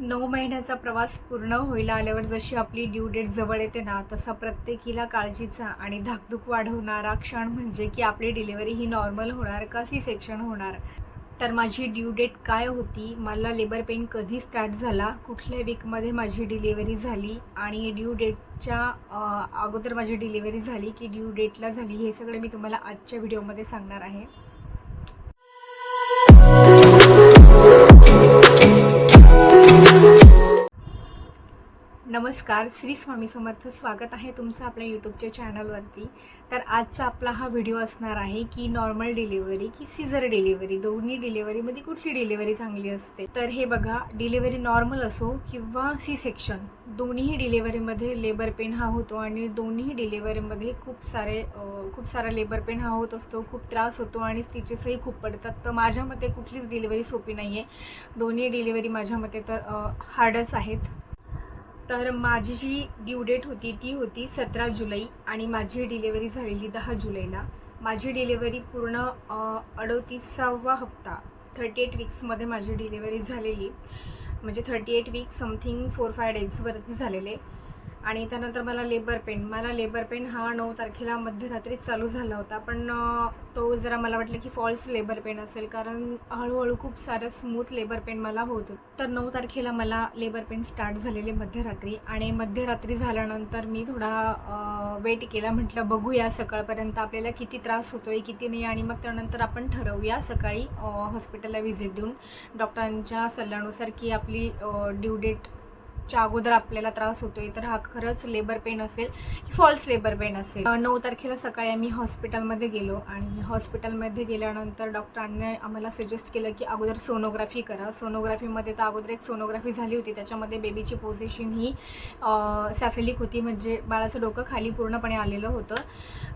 9 महिन्याचा प्रवास पूर्ण व्हायला आल्यावर जशी आपली ड्यू डेट जवळ येते ना, तसा प्रत्येकीला काळजीचा आणि धाकधूक वाढवणारा क्षण म्हणजे की आपली डिलिव्हरी ही नॉर्मल होणार का सी सेक्शन होणार. तर माझी ड्यू डेट काय होती, मला लेबर पेन कधी स्टार्ट झाला, कुठल्या वीकमध्ये माझी डिलिव्हरी झाली आणि ड्यू डेटच्या अगोदर माझी डिलिव्हरी झाली की ड्यू डेटला झाली, हे सगळं मी तुम्हाला आजच्या व्हिडिओमध्ये सांगणार आहे. नमस्कार, श्री स्वामी समर्थ. स्वागत आहे तुमचं आपल्या यूट्यूबच्या चॅनलवरती. तर आजचा आपला हा व्हिडिओ असणार आहे की नॉर्मल डिलिव्हरी की सीझर डिलिव्हरी, दोन्ही डिलिव्हरीमध्ये कुठली डिलिव्हरी चांगली असते. तर हे बघा, डिलिव्हरी नॉर्मल असो किंवा सी सेक्शन, दोन्ही डिलिव्हरीमध्ये लेबर पेन हा होतो आणि दोन्ही डिलिव्हरीमध्ये खूप सारा लेबर पेन हा होत असतो, खूप त्रास होतो आणि स्टिचेसही खूप पडतात. तर माझ्या मते कुठलीच डिलिव्हरी सोपी नाही आहे. दोन्ही डिलिव्हरी माझ्या मते तर हार्डच आहेत. तर माझी जी ड्यू डेट होती ती होती 17 जुलै आणि माझी डिलिव्हरी झालेली 10 जुलैला. माझी डिलिव्हरी पूर्ण 38वा हप्ता, 38 वीक्समध्ये माझी डिलिव्हरी झालेली. म्हणजे 38 वीक्स समथिंग 4-5 डेजवरती झालेले. आणि त्यानंतर मला लेबर पेन हा 9 तारखेला मध्यरात्रीच चालू झाला होता. पण तो जरा मला वाटलं की फॉल्स लेबर पेन असेल, कारण हळूहळू खूप सारं स्मूथ लेबर पेन मला होत होतं. तर 9 तारखेला मला लेबर पेन स्टार्ट झालेले मध्यरात्री. आणि मध्यरात्री झाल्यानंतर मी थोडा वेट केला, म्हटलं बघूया सकाळपर्यंत आपल्याला किती त्रास होतो आहे किती नाही, आणि मग त्यानंतर आपण ठरवूया सकाळी हॉस्पिटलला व्हिजिट देऊन डॉक्टरांच्या सल्ल्यानुसार की आपली ड्यू डेटच्या अगोदर आपल्याला त्रास होतोय तर हा खरंच लेबर पेन असेल की फॉल्स लेबर पेन असेल. 9 तारखेला सकाळी आम्ही हॉस्पिटलमध्ये गेलो आणि हॉस्पिटलमध्ये गेल्यानंतर डॉक्टरांनी आम्हाला सजेस्ट केलं की अगोदर सोनोग्राफी करा. सोनोग्राफीमध्ये तर अगोदर एक सोनोग्राफी झाली होती, त्याच्यामध्ये बेबीची पोझिशन ही सॅफेलिक होती, म्हणजे बाळाचं डोकं खाली पूर्णपणे आलेलं होतं.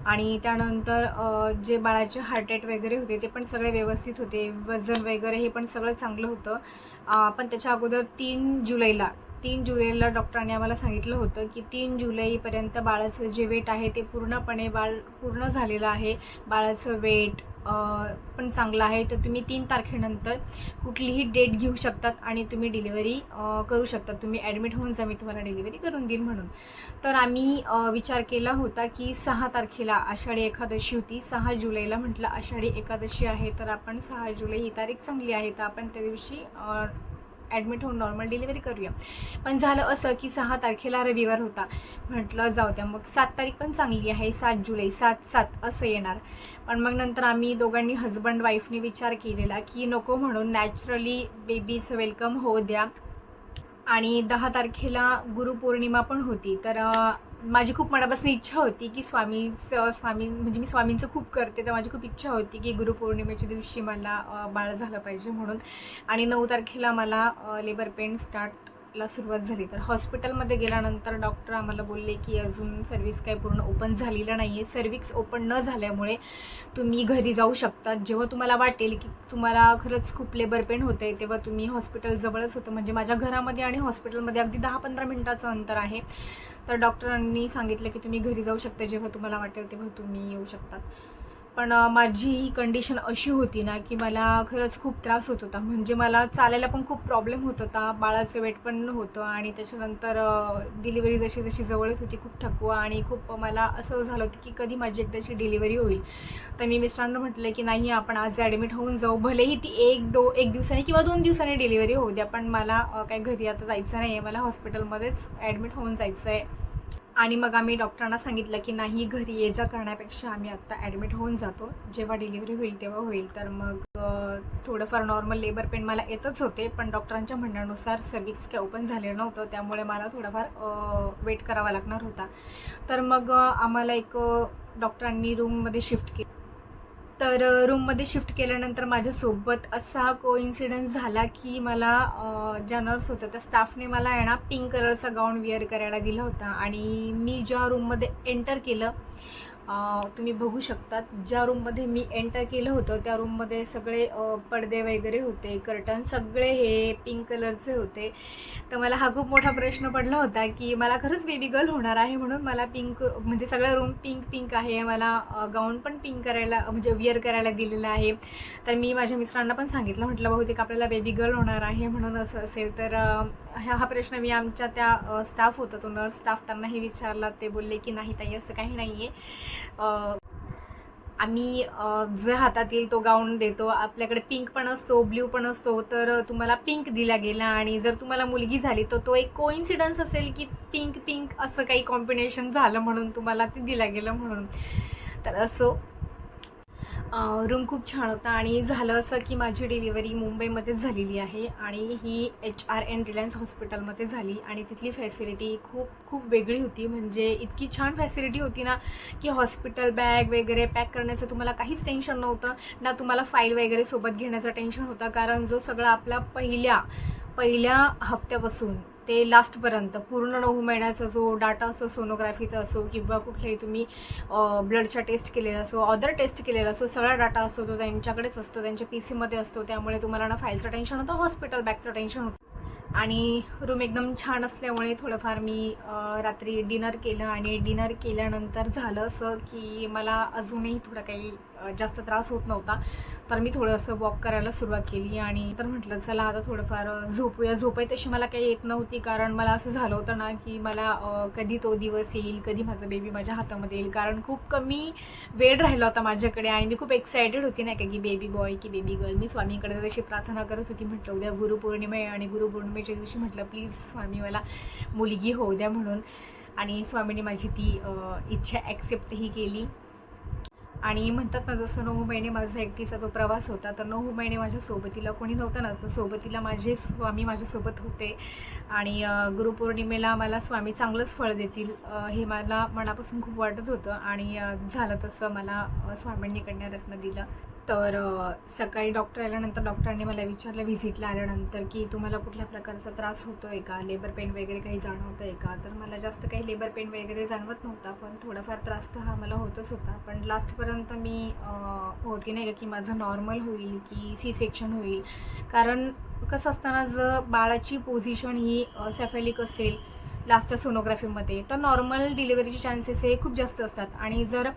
आणि त्यानंतर जे बाळाचे हार्ट रेट वगैरे होते ते पण सगळे व्यवस्थित होते, वजन वगैरे हे पण सगळं चांगलं होतं. पण त्याच्या अगोदर 3 जुलैला डॉक्टरांनी आम्हाला सांगितलं होतं की 3 जुलैपर्यंत बाळाचं जे वेट आहे ते पूर्ण झालेलं आहे. बाळाचं वेट पण चांगलं आहे, तर तुम्ही 3 तारखेनंतर कुठलीही डेट घेऊ शकतात आणि तुम्ही डिलिव्हरी करू शकतात. तुम्ही ॲडमिट होऊन जा, मी तुम्हाला डिलिव्हरी करून देईन म्हणून. तर आम्ही विचार केला होता की 6 तारखेला आषाढी एकादशी होती. 6 जुलैला म्हटलं आषाढी एकादशी आहे, तर आपण 6 जुलै ही तारीख चांगली आहे, तर आपण त्या दिवशी ॲडमिट होऊन नॉर्मल डिलिव्हरी करूया. पण झालं असं की 6 तारखेला रविवार होता. म्हटलं जाऊ द्या, मग 7 तारीख पण चांगली आहे, 7 जुलै 7 असं येणार. पण मग नंतर आम्ही दोघांनी हजबंड वाईफनी विचार केलेला की नको, म्हणून नॅचरली बेबीचं वेलकम होऊ द्या. आणि 10 तारखेला गुरुपौर्णिमा पण होती. तर माझी खूप मनापासून इच्छा होती की स्वामी म्हणजे मी स्वामींचं खूप करते, तर माझी खूप इच्छा होती की गुरुपौर्णिमेच्या दिवशी मला बाळ झालं पाहिजे म्हणून. आणि 9 तारखेला मला लेबर पेन स्टार्टला सुरुवात झाली. तर हॉस्पिटलमध्ये गेल्यानंतर डॉक्टर आम्हाला बोलले की अजून सर्व्हिस काही पूर्ण ओपन झालेलं नाही आहे. सर्व्हिक्स ओपन न झाल्यामुळे तुम्ही घरी जाऊ शकता. जेव्हा तुम्हाला वाटेल की तुम्हाला खरंच खूप लेबर पेन होतं आहे, तेव्हा तुम्ही हॉस्पिटल जवळच होतं, म्हणजे माझ्या घरामध्ये आणि हॉस्पिटलमध्ये अगदी 10-15 मिनिटाचं अंतर आहे. तर डॉक्टरांनी सांगितलं की तुम्ही घरी जाऊ शकता, जेव्हा तुम्हाला वाटेल तेव्हा तुम्ही येऊ शकतात. पण माझी ही कंडिशन अशी होती ना की मला खरंच खूप त्रास होत होता, म्हणजे मला चालायला पण खूप प्रॉब्लेम होत होता, बाळाचं वेट पण होतं. आणि त्याच्यानंतर डिलिव्हरी जशी जशी जवळच होती, खूप थकवा आणि खूप मला असं झालं होतं की कधी माझी एकदाची डिलिव्हरी होईल. तर मी मिस्टरांना म्हटलं की नाही, आपण आज ॲडमिट होऊन जाऊ, भलेही ती एक दिवसाने किंवा 2 दिवसांनी डिलिव्हरी होऊ द्या, पण मला काही घरी आता जायचं नाही आहे, मला हॉस्पिटलमध्येच ॲडमिट होऊन जायचं आहे. आणि मग आम्ही डॉक्टरांना सांगितलं की नाही, घरी ये जा करण्यापेक्षा आम्ही आत्ता ॲडमिट होऊन जातो, जेव्हा डिलिव्हरी होईल तेव्हा होईल. तर मग थोडंफार नॉर्मल लेबर पेन मला येतच होते, पण डॉक्टरांच्या म्हणण्यानुसार सर्व्हिक्स काही ओपन झालेलं नव्हतं, त्यामुळे मला थोडाफार वेट करावा लागणार होता. तर मग आम्हाला एक डॉक्टरांनी रूममध्ये शिफ्ट केलं. तर रूममध्ये शिफ्ट केल्यानंतर माझ्यासोबत असा कोइन्सिडन्स झाला की मला ज्या नर्स होत्या त्या स्टाफने मला आहे ना पिंक कलरचा गाऊन वेअर करायला दिला होता. आणि मी ज्या रूममध्ये एंटर केलं तुम्ही बघू शकतात ज्या रूममध्ये मी एंटर केलं होतं त्या रूममध्ये सगळे पडदे वगैरे होते, कर्टन सगळे हे पिंक कलरचे होते. तर मला हा खूप मोठा प्रश्न पडला होता की मला खरंच बेबी गर्ल होणार आहे म्हणून मला पिंक म्हणजे सगळं रूम पिंक आहे. मला गाऊन पण पिंक करायला म्हणजे विअर करायला दिलेलं आहे. तर मी माझ्या मिस्टरांना पण सांगितलं, म्हटलं बहुतेक आपल्याला बेबी गर्ल होणार आहे म्हणून असं असेल. तर हा प्रश्न मी आमच्या त्या स्टाफ होता तो नर्स स्टाफ त्यांनाही विचारला. ते बोलले की नाही ताई असं काही नाही आहे, आम्ही जे हातात येईल तो गाऊन देतो. आपल्याकडे पिंक पण असतो, ब्ल्यू पण असतो. तर तुम्हाला पिंक दिला गेला आणि जर तुम्हाला मुलगी झाली तर तो एक कोइन्सिडन्स असेल की पिंक असं काही कॉम्बिनेशन झालं म्हणून तुम्हाला ते दिला गेलं म्हणून. तर असो, रूम खूप छान होता. आणि झालं असं की माझी डिलिव्हरी मुंबईमध्येच झालेली आहे आणि ही HRN रिलायन्स हॉस्पिटलमध्ये झाली. आणि तिथली फॅसिलिटी खूप वेगळी होती. म्हणजे इतकी छान फॅसिलिटी होती ना की हॉस्पिटल बॅग वगैरे पॅक करण्याचं तुम्हाला काहीच टेन्शन नव्हतं ना. तुम्हाला फाईल वगैरे सोबत घेण्याचं टेन्शन होतं, कारण जो सगळा आपला पहिल्या हप्त्यापासून ते लास्टपर्यंत पूर्ण 9 महिन्याचा जो डाटा असो, सोनोग्राफीचा असो किंवा कुठलाही तुम्ही ब्लडचा टेस्ट केलेला असो, अदर टेस्ट केलेला असो, सगळा डाटा असतो तो त्यांच्याकडेच असतो, त्यांच्या PC मध्ये असतो. त्यामुळे तुम्हाला ना फाईलचं टेन्शन होतं, हॉस्पिटल बॅगचं टेन्शन होतं. आणि रूम एकदम छान असल्यामुळे थोडंफार मी रात्री डिनर केलं. आणि डिनर केल्यानंतर झालं असं की मला अजूनही थोडा काही जास्त त्रास होत नव्हता. तर मी थोडंसं वॉक करायला सुरुवात केली आणि तर म्हटलं चला आता थोडंफार झोपूया. झोपाय तशी मला काही येत नव्हती, कारण मला असं झालं होतं ना की मला कधी तो दिवस येईल, कधी माझं बेबी माझ्या हातामध्ये येईल, कारण खूप कमी वेळ राहिला होता माझ्याकडे. आणि मी खूप एक्सायटेड होती नाही का की बेबी बॉय की बेबी गर्ल. मी स्वामीकडे जशी प्रार्थना करत होती, म्हटलं उद्या गुरुपौर्णिमा आहे आणि गुरुपौर्णिमेच्या दिवशी म्हटलं प्लीज स्वामी मला मुलगी होऊ द्या म्हणून. आणि स्वामीने माझी ती इच्छा ॲक्सेप्टही केली. आणि म्हणतात ना जसं 9 महिने माझा एकटीचा तो प्रवास होता, तर 9 महिने माझ्या सोबतीला कोणी नव्हतं ना, तर सोबतीला माझे स्वामी माझ्यासोबत होते. आणि गुरुपौर्णिमेला मला स्वामी चांगलंच फळ देतील हे मला मनापासून खूप वाटत होतं. आणि झालं तसं मला स्वामींनी कन्यारत्न दिलं. तर सकाळी डॉक्टर आल्यानंतर डॉक्टरांनी मला विचारलं व्हिजिटला आल्यानंतर की तुम्हाला कुठल्या प्रकारचा त्रास होतो आहे का, लेबर पेन वगैरे काही जाणवतं आहे का. तर मला जास्त काही लेबर पेन वगैरे जाणवत नव्हता, पण थोडाफार त्रास तर हा मला होतच होता. पण लास्टपर्यंत मी होती नाही का की माझं नॉर्मल होईल की C-सेक्शन होईल. कारण कसं असताना जर बाळाची पोझिशन ही सेफॅलिक असेल लास्टच्या सोनोग्राफीमध्ये, तर नॉर्मल डिलिव्हरीचे चान्सेस हे खूप जास्त असतात. आणि जर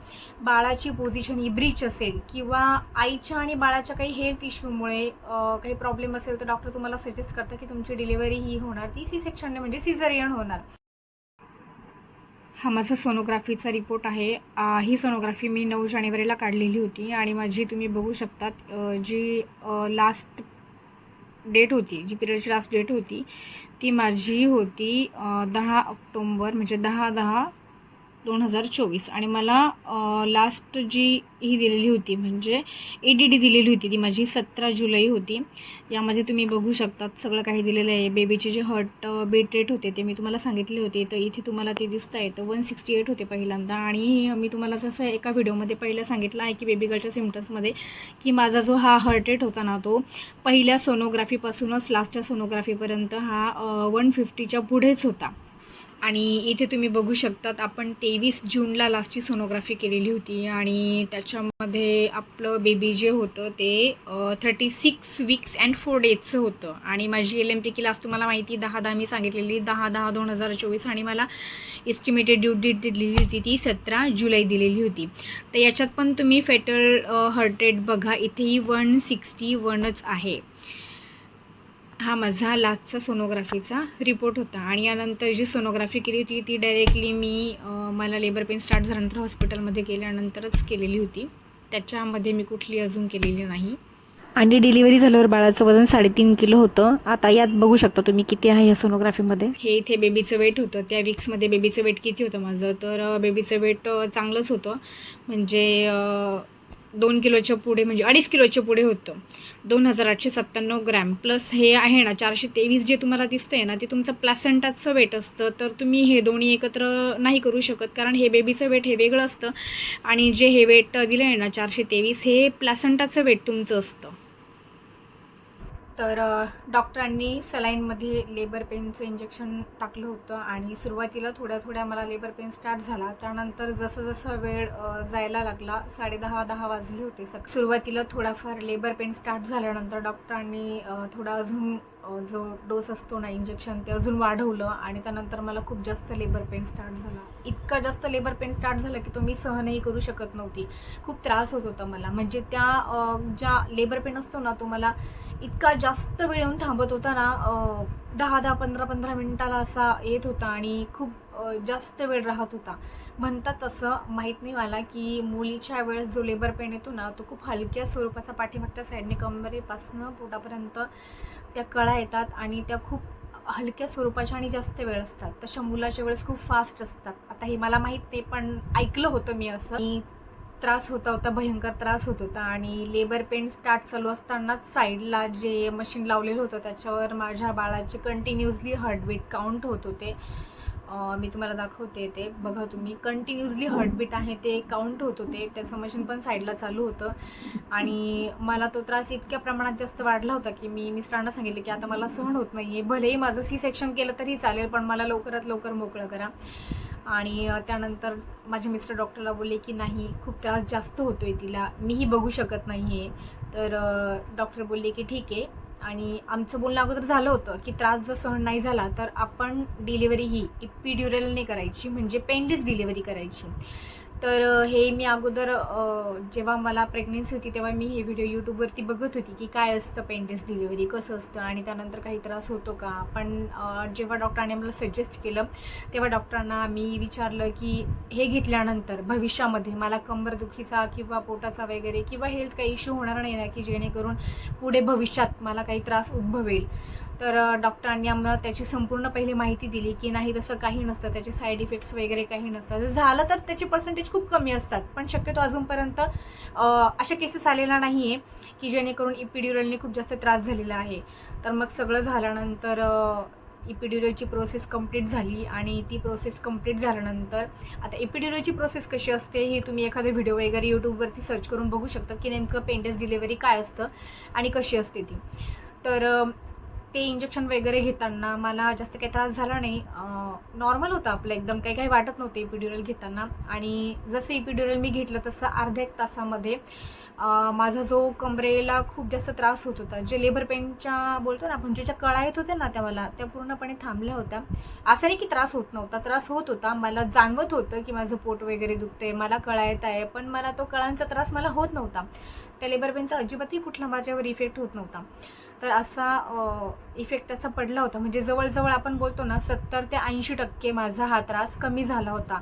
बाळाची पोझिशन ही ब्रीच असेल किंवा आईच्या आणि बाळाच्या काही हेल्थ इश्यूमुळे काही प्रॉब्लेम असेल, तर डॉक्टर तुम्हाला सजेस्ट करतात की तुमची डिलिव्हरी ही होणार ती C-सेक्शनने म्हणजे सिझेरियन होणार. हा माझा सोनोग्राफीचा रिपोर्ट आहे. ही सोनोग्राफी मी 9 जानेवारीला काढलेली होती. आणि माझी तुम्ही बघू शकतात जी लास्ट डेट होती, जी पिरियडची लास्ट डेट होती ती माझी होती 10 ऑक्टोंबर म्हणजे 10/10/2024. आणि मला लास्ट जी ही दिलेली होती म्हणजे EDD दिलेली होती ती माझी 17 जुलै होती. यामध्ये तुम्ही बघू शकतात सगळं काही दिलेलं आहे. बेबीचे जे हार्ट बीट रेट होते ते मी तुम्हाला सांगितले होते, तर इथे तुम्हाला ते दिसतं आहे. तर 168 होते पहिल्यांदा. आणि मी तुम्हाला जसं एका व्हिडिओमध्ये पहिलं सांगितलं आहे की बेबी गर्लच्या सिम्पटम्समध्ये की माझा जो हा हार्ट रेट होता ना, तो पहिल्या सोनोग्राफीपासूनच लास्टच्या सोनोग्राफीपर्यंत हा 150च्या पुढेच होता. आणि इथे तुम्ही बघू शकतात आपण 23 जूनला लास्टची सोनोग्राफी केलेली होती. आणि त्याच्यामध्ये आपलं बेबी जे होतं ते 36 वीक्स अँड 4 डेजचं होतं. आणि माझी LMP की लास्ट तुम्हाला माहिती 10/10 मी सांगितलेली 10/10/2024. आणि मला एस्टिमेटेड ड्यू डेट दिलेली होती ती 17 जुलै दिलेली होती. तर याच्यात पण तुम्ही फेटल हार्ट रेट बघा, इथेही 161च आहे. हा माझा लास्टचा सोनोग्राफीचा रिपोर्ट होता. आणि यानंतर जी सोनोग्राफी केली होती ती डायरेक्टली मी मला लेबर पेन स्टार्ट झाल्यानंतर हॉस्पिटलमध्ये गेल्यानंतरच केलेली होती. त्याच्यामध्ये मी कुठली अजून केलेली नाही. आणि डिलिव्हरी झाल्यावर बाळाचं वजन 3.5 किलो होतं. आता यात बघू शकता तुम्ही किती आहे या सोनोग्राफीमध्ये. हे इथे बेबीचं वेट होतं. त्या वीक्समध्ये बेबीचं वेट किती होतं माझं, तर बेबीचं वेट चांगलंच होतं. म्हणजे 2 किलोच्या पुढे म्हणजे 2.5 किलोच्या पुढे होतं. 2897 ग्रॅम प्लस हे आहे ना 423 जे तुम्हाला दिसतं आहे ना, ते तुमचं प्लॅसेंटाचं वेट असतं. तर तुम्ही हे दोन्ही एकत्र नाही करू शकत, कारण हे बेबीचं वेट हे वेगळं असतं आणि जे हे वेट दिलं आहे ना 423 हे प्लॅसेंटाचं वेट तुमचं असतं. तर डॉक्टरांनी सलाईनमध्ये लेबर पेनचं इंजेक्शन टाकलं होतं आणि सुरुवातीला थोड्या मला लेबर पेन स्टार्ट झाला. त्यानंतर जसं वेळ जायला लागला 10:30 वाजले होते. सुरुवातीला थोडाफार लेबर पेन स्टार्ट झाल्यानंतर डॉक्टरांनी थोडा अजून जो डोस असतो ना इंजेक्शन ते अजून वाढवलं आणि त्यानंतर मला खूप जास्त लेबर पेन स्टार्ट झाला. इतका जास्त लेबर पेन स्टार्ट झाला की तो मी सहनही करू शकत नव्हती. खूप त्रास होत होता मला. म्हणजे त्या ज्या लेबर पेन असतो ना तो मला इतका जास्त वेळ येऊन थांबत होता ना, 10 15 मिनिटाला असा येत होता आणि खूप जास्त वेळ राहत होता. म्हणतात असं माहीत नाही मला की मुलीच्या वेळेस जो लेबर पेन येतो ना तो खूप हलक्या स्वरूपाचा पाठीमागच्या साईडने कंबरेपासनं पोटापर्यंत त्या कळा येतात आणि त्या खूप हलक्या स्वरूपाच्या आणि जास्त वेळ असतात. तशा मुलाच्या वेळेस खूप फास्ट असतात. आता हे मला माहीत नाही पण ऐकलं होतं मी असं. आणि त्रास होता भयंकर त्रास होत होता आणि लेबर पेन स्टार्ट चालू असतानाच साईडला जे मशीन लावलेलं होतं त्याच्यावर माझ्या बाळाचे कंटिन्युअसली हार्टबीट काउंट होत होते. मी तुम्हाला दाखवते ते बघा तुम्ही. कंटिन्युअसली हार्टबीट आहे ते काउंट होत होते. त्याचं मशीन पण साईडला चालू होतं आणि मला तो त्रास इतक्या प्रमाणात जास्त वाढला होता की मी मिस्टरांना सांगितलं की आता मला सहन होत नाही आहे. भलेही माझं C-सेक्शन केलं तरी चालेल पण मला लवकरात लवकर मोकळं करा. आणि त्यानंतर माझे मिस्टर डॉक्टरला बोलले की नाही खूप त्रास जास्त होतो आहे तिला, मीही बघू शकत नाही आहे. तर डॉक्टर बोलले की ठीक आहे. आणि आमचं बोलणं अगोदर झालं होतं की त्रास जर सहन नाही झाला तर आपण डिलिव्हरी ही इपिड्युरलने करायची, म्हणजे पेनलेस डिलिव्हरी करायची. तर हे मी अगोदर जेव्हा मला प्रेग्नेन्सी होती तेव्हा मी हे व्हिडिओ यूट्यूबवरती बघत होती की काय असतं पेनलेस डिलिव्हरी, कसं असतं आणि त्यानंतर काही त्रास होतो का. पण जेव्हा डॉक्टरांनी मला सजेस्ट केलं तेव्हा डॉक्टरांना मी विचारलं की हे घेतल्यानंतर भविष्यामध्ये मला कंबरदुखीचा किंवा पोटाचा वगैरे किंवा हेल्थ काही इश्यू होणार नाही ना की जेणेकरून पुढे भविष्यात मला काही त्रास उद्भवेल. तर डॉक्टरांनी आम्हाला त्याची संपूर्ण पहिली माहिती दिली की नाही तसं काही नसतं, त्याचे साईड इफेक्ट्स वगैरे काही नसतात. जर झालं तर त्याचे पर्सेंटेज खूप कमी असतात पण शक्यतो अजूनपर्यंत अशा केसेस आलेला नाही आहे की जेणेकरून इपिड्युरलने खूप जास्त त्रास झालेला आहे. तर मग सगळं झाल्यानंतर इपिड्युरलची प्रोसेस कंप्लीट झाली आणि ती प्रोसेस कंप्लीट झाल्यानंतर आता इपिड्युरलची प्रोसेस कशी असते ही तुम्ही एखादा व्हिडिओ वगैरे यूट्यूबवरती सर्च करून बघू शकता की नेमकं पेनलेस डिलिव्हरी काय असतं आणि कशी असते ती. तर ते इंजेक्शन वगैरे घेताना मला जास्त काही त्रास झाला नाही. नॉर्मल होतं आपलं एकदम, काही वाटत नव्हते इपिड्युरल घेताना. आणि जसं इपिड्युरल मी घेतलं तसं अर्ध्या एक तासामध्ये माझा जो कमरेला खूप जास्त त्रास होत होता, जे लेबर पेनच्या बोलतो ना आपण ज्याच्या कळा येत होत्या ना त्या पूर्णपणे थांबल्या होत्या. असं नाही की त्रास होत नव्हता, त्रास होत होता. मला जाणवत होतं की माझं पोट वगैरे दुखतंय, मला कळा येत आहे, पण मला तो कळांचा त्रास मला होत नव्हता. त्या लेबर पेनचा अजिबातही कुठला माझ्यावर इफेक्ट होत नव्हता. तर असा इफेक्ट त्याचा पडला होता. म्हणजे जवळजवळ आपण बोलतो ना 70 ते 80% माझा हा त्रास कमी झाला होता.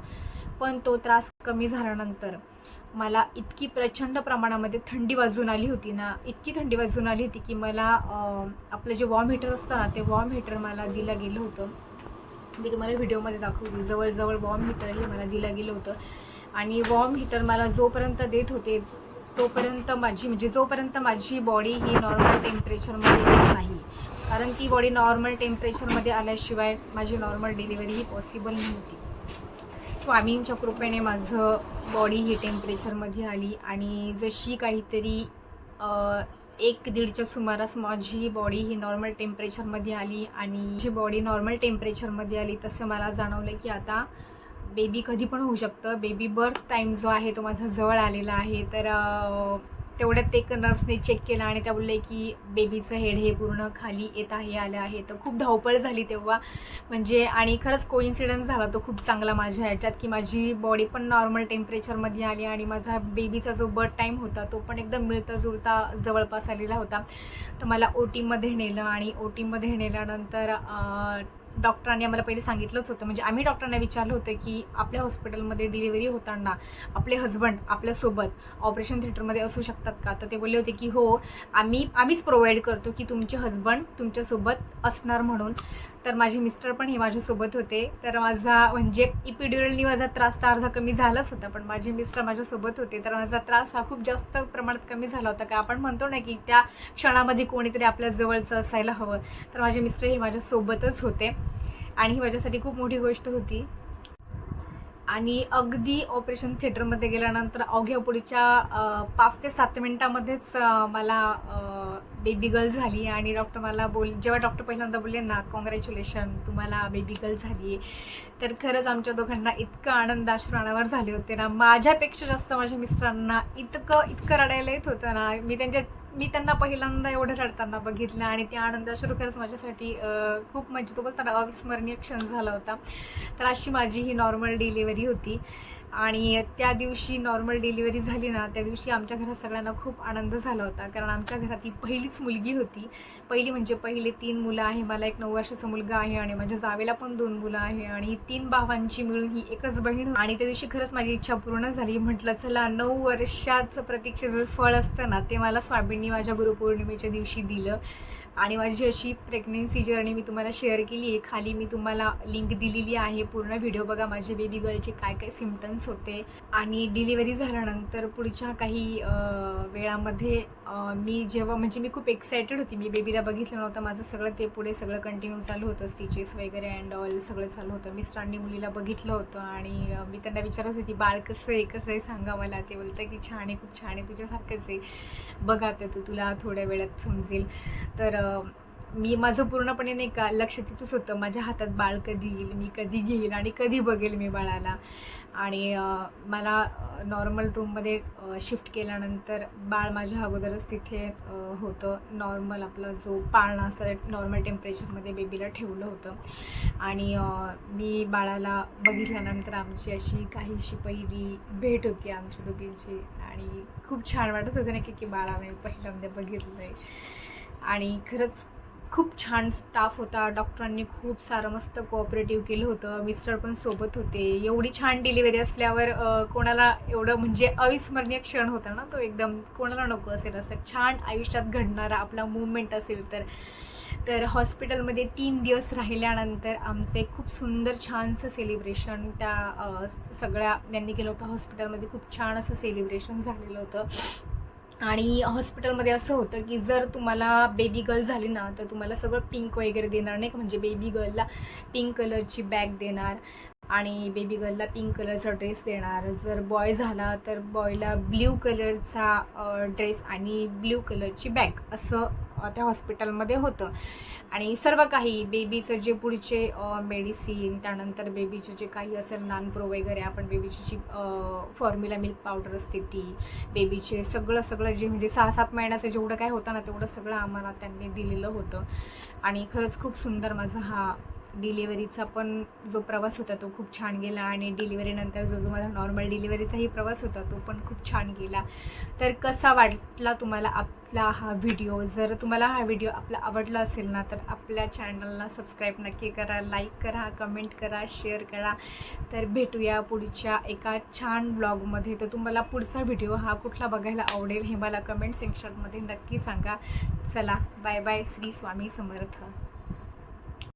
पण तो त्रास कमी झाल्यानंतर मला इतकी प्रचंड प्रमाणामध्ये थंडी वाजून आली होती ना, इतकी थंडी वाजून आली होती की मला आपलं जे वॉर्म हीटर असतं ना ते वॉर्म हीटर मला दिलं गेलं होतं. मी तुम्हाला व्हिडिओमध्ये दाखवली. जवळजवळ वॉर्म हीटर हे मला दिलं गेलं होतं आणि वॉर्म हीटर मला जोपर्यंत देत होते तोपर्यंत जोपर्यंत माझी बॉडी ही नॉर्मल टेम्परेचरमध्ये येत नाही, कारण ती बॉडी नॉर्मल टेम्परेचरमध्ये आल्याशिवाय माझी नॉर्मल डिलिव्हरी ही पॉसिबल नव्हती. स्वामींच्या कृपेने माझं बॉडी ही टेम्परेचरमध्ये आली आणि जशी काहीतरी 1-1.5च्या सुमारास माझी बॉडी ही नॉर्मल टेम्परेचरमध्ये आली आणि जी बॉडी नॉर्मल टेम्परेचरमध्ये आली तसं मला जाणवलं की आता बेबी कधी पण होऊ शकतं. बेबी बर्थ टाईम जो आहे तो माझा जवळ आलेला आहे. तर तेवढ्यात एक नर्सने चेक केलं आणि त्या बोलले की बेबीचं हेड हे पूर्ण खाली येत आहे आलं आहे. तर खूप धावपळ झाली तेव्हा म्हणजे. आणि खरंच कोइन्सिडन्स झाला तो खूप चांगला माझ्या ह्याच्यात की माझी बॉडी पण नॉर्मल टेम्परेचरमध्ये आली आणि माझा बेबीचा जो बर्थ टाईम होता तो पण एकदम मिळता जुळता जवळपास आलेला होता. तर मला OTमध्ये नेलं आणि OTमध्ये नेल्यानंतर डॉक्टरांनी आम्हाला पहिले सांगितलंच होतं, म्हणजे आम्ही डॉक्टरांना विचारलं होतं की आपल्या हॉस्पिटलमध्ये डिलिव्हरी होताना आपले हजबंड आपल्यासोबत ऑपरेशन थिएटरमध्ये असू शकतात का. तर ते बोलले होते की हो आम्हीच प्रोव्हाइड करतो की तुमचे हजबंड तुमच्यासोबत असणार म्हणून. तर माझे मिस्टर पण हे माझ्यासोबत होते. तर माझा म्हणजे इपिड्युरलनी माझा त्रास तर अर्धा कमी झालाच होता पण माझे मिस्टर माझ्यासोबत होते. तर माझा त्रास हा खूप जास्त प्रमाणात कमी झाला होता. का आपण म्हणतो ना की त्या क्षणामध्ये कोणीतरी आपल्या जवळचं असायला हवं. तर माझे मिस्टर हे माझ्यासोबतच होते आणि ही माझ्यासाठी खूप मोठी गोष्ट होती. आणि अगदी ऑपरेशन थिएटरमध्ये गेल्यानंतर अवघ्या पुढच्या 5 ते 7 मिनटामध्येच मला बेबी गर्ल झाली आणि डॉक्टर मला जेव्हा डॉक्टर पहिल्यांदा बोलले ना कॉंग्रॅच्युलेशन तुम्हाला बेबी गर्ल झाली आहे, तर खरंच आमच्या दोघांना इतकं आनंद अश्रू झाले होते ना. माझ्यापेक्षा जास्त माझ्या मिस्टरांना इतकं रडायला येत होतं ना. मी त्यांना पहिल्यांदा एवढं रडताना बघितलं आणि ते आनंद अश्रू खरंच माझ्यासाठी खूप म्हणजे तो बोलताना अविस्मरणीय क्षण झाला होता. तर अशी माझी ही नॉर्मल डिलिव्हरी होती आणि त्या दिवशी नॉर्मल डिलिव्हरी झाली ना, त्या दिवशी आमच्या घरात सगळ्यांना खूप आनंद झाला होता. कारण आमच्या घरात ही पहिलीच मुलगी होती. पहिले 3 मुलं आहे. मला एक 9 वर्षाचा मुलगा आहे आणि माझ्या जावेला पण 2 मुलं आहे आणि 3 भावांची मिळून ही एकच बहीण. आणि त्या दिवशी खरंच माझी इच्छा पूर्ण झाली. म्हटलं चला 9 वर्षाचं प्रतीक्षेचं फळ असतं ना, ते मला स्वामींनी माझ्या गुरुपौर्णिमेच्या दिवशी दिलं. आणि माझी अशी प्रेग्नेन्सी जर्नी मी तुम्हाला शेअर केली आहे. खाली मी तुम्हाला लिंक दिलेली आहे. पूर्ण व्हिडिओ बघा माझे बेबी गर्लचे काय काय सिम्पटम्स होते. आणि डिलिव्हरी झाल्यानंतर पुढच्या काही वेळामध्ये मी जेव्हा म्हणजे मी खूप एक्सायटेड होती. मी बेबीला बघितलं नव्हतं. माझं सगळं ते पुढे सगळं कंटिन्यू चालू होतं. स्टिचेस वगैरे अँड ऑल सगळं चालू होतं. मिस्टरांनी मुलीला बघितलं होतं आणि मी त्यांना विचारत होती बाळ कसं आहे सांगा मला. ते बोलतं की छान आहे, खूप छान आहे, तुझ्यासारखंच आहे, बघा ते तुला थोड्या वेळात समजेल. तर मी माझं पूर्णपणे नाही का लक्ष तिथंच होतं. माझ्या हातात बाळ कधी येईल, मी कधी घेईल आणि कधी बघेल मी बाळाला. आणि मला नॉर्मल रूममध्ये शिफ्ट केल्यानंतर बाळ माझ्या अगोदरच तिथे होतं. नॉर्मल आपला जो पाळणा असतं नॉर्मल टेम्परेचरमध्ये बेबीला ठेवलं होतं. आणि मी बाळाला बघितल्यानंतर आमची अशी काहीशी पहिली भेट होती आमच्या दोघींची आणि खूप छान वाटत होतं ना की बाळाला मी पहिल्यांदा बघितलं आहे. आणि खरंच खूप छान स्टाफ होता. डॉक्टरांनी खूप सारं मस्त कोऑपरेटिव्ह केलं होतं. मिस्टर पण सोबत होते. एवढी छान डिलिव्हरी असल्यावर कोणाला एवढं म्हणजे अविस्मरणीय क्षण होता ना तो. एकदम कोणाला नको असेल असं छान आयुष्यात घडणारा आपला मूवमेंट असेल तर हॉस्पिटलमध्ये 3 दिवस राहिल्यानंतर आमचं एक खूप सुंदर छानसं सेलिब्रेशन त्या सगळ्या यांनी केलं होतं. हॉस्पिटलमध्ये खूप छान असं सेलिब्रेशन झालेलं होतं. आणि हॉस्पिटलमध्ये असं होतं की जर तुम्हाला बेबी गर्ल झाली ना तर तुम्हाला सगळं पिंक वगैरे देणार नाही का. म्हणजे बेबी गर्लला पिंक कलरची बॅग देणार आणि बेबी गर्लला पिंक कलरचा ड्रेस देणार. जर बॉय झाला तर बॉयला ब्ल्यू कलरचा ड्रेस आणि ब्ल्यू कलरची बॅग असं त्या हॉस्पिटलमध्ये होतं. आणि सर्व काही बेबीचं जे पुढचे मेडिसिन, त्यानंतर बेबीचे जे काही असेल नानप्रो वगैरे, आपण बेबीची जी फॉर्म्युला मिल्क पावडर असते ती, बेबीचे सगळं जे म्हणजे 6-7 महिन्याचं जेवढं काय होतं ना तेवढं सगळं आम्हाला त्यांनी दिलेलं होतं. आणि खरंच खूप सुंदर माझा हा डिलिव्हरीचा पण जो प्रवास होता तो खूप छान गेला. आणि डिलिव्हरीनंतर जो माझा नॉर्मल डिलिव्हरीचाही प्रवास होता तो पण खूप छान गेला. तर कसा वाटला तुम्हाला आपला हा व्हिडिओ? जर तुम्हाला हा व्हिडिओ आपला आवडला असेल ना तर आपल्या चॅनलला सबस्क्राईब नक्की करा, लाईक करा, कमेंट करा, शेअर करा. तर भेटूया पुढच्या एका छान ब्लॉगमध्ये. तर तुम्हाला पुढचा व्हिडिओ हा कुठला बघायला आवडेल हे मला कमेंट सेक्शनमध्ये नक्की सांगा. चला बाय बाय. श्री स्वामी समर्थ.